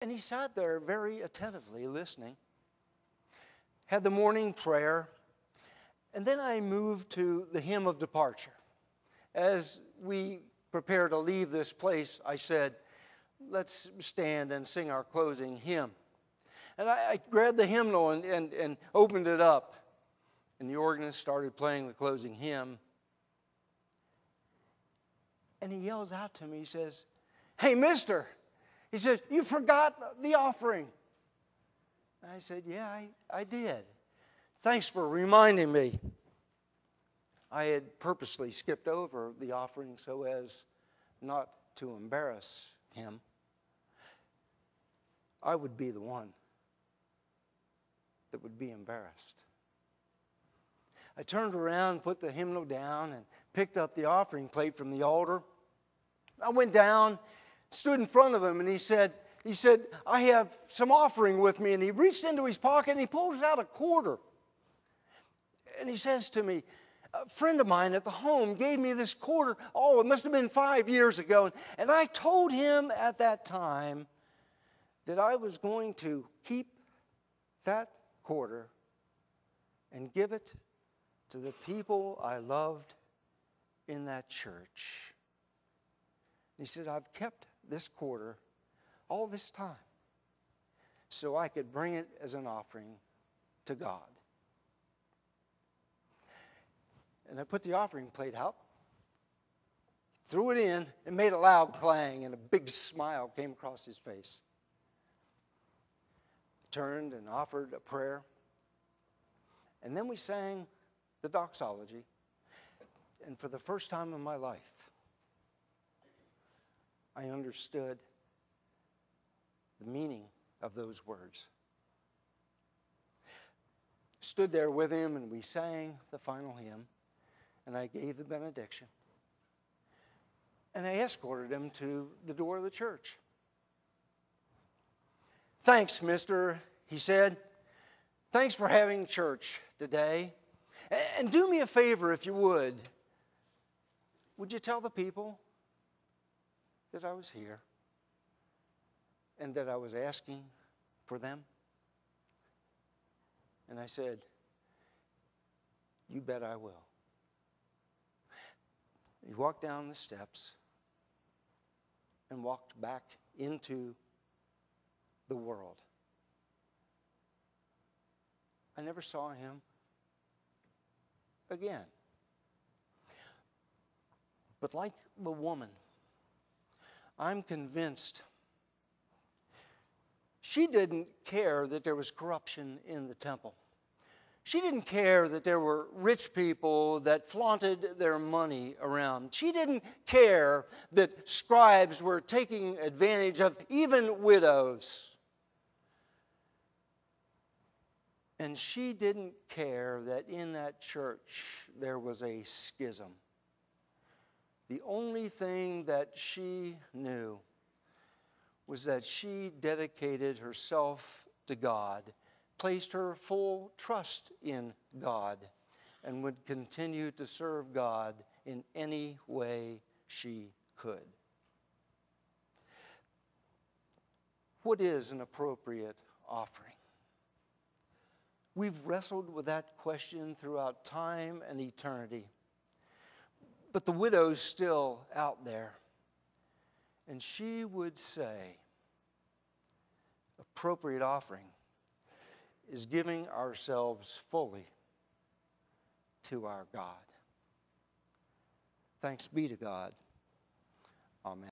And he sat there very attentively listening, had the morning prayer, and then I moved to the hymn of departure. As we prepare to leave this place, I said, let's stand and sing our closing hymn. And I grabbed the hymnal and opened it up, and the organist started playing the closing hymn. And he yells out to me, he says, "Hey, mister," he says, "you forgot the offering." And I said, "Yeah, I did. Thanks for reminding me." I had purposely skipped over the offering so as not to embarrass him. I would be the one that would be embarrassed. I turned around, put the hymnal down, and picked up the offering plate from the altar. I went down, stood in front of him, and he said, "I have some offering with me." And he reached into his pocket and he pulls out a quarter. And he says to me, "A friend of mine at the home gave me this quarter. Oh, it must have been 5 years ago." And I told him at that time that I was going to keep that quarter and give it to the people I loved in that church. He said, "I've kept this quarter all this time so I could bring it as an offering to God." And I put the offering plate out, threw it in, and made a loud clang, and a big smile came across his face. Turned and offered a prayer. And then we sang the doxology. And for the first time in my life, I understood the meaning of those words. Stood there with him and we sang the final hymn, and I gave the benediction. And I escorted him to the door of the church. "Thanks, mister," he said. "Thanks for having church today. And do me a favor if you would. Would you tell the people that I was here and that I was asking for them?" And I said, "You bet I will." He walked down the steps and walked back into the world. I never saw him again. But like the woman, I'm convinced she didn't care that there was corruption in the temple. She didn't care that there were rich people that flaunted their money around. She didn't care that scribes were taking advantage of even widows. And she didn't care that in that church there was a schism. The only thing that she knew was that she dedicated herself to God, placed her full trust in God, and would continue to serve God in any way she could. What is an appropriate offering? We've wrestled with that question throughout time and eternity. But the widow's still out there. And she would say, appropriate offering is giving ourselves fully to our God. Thanks be to God. Amen.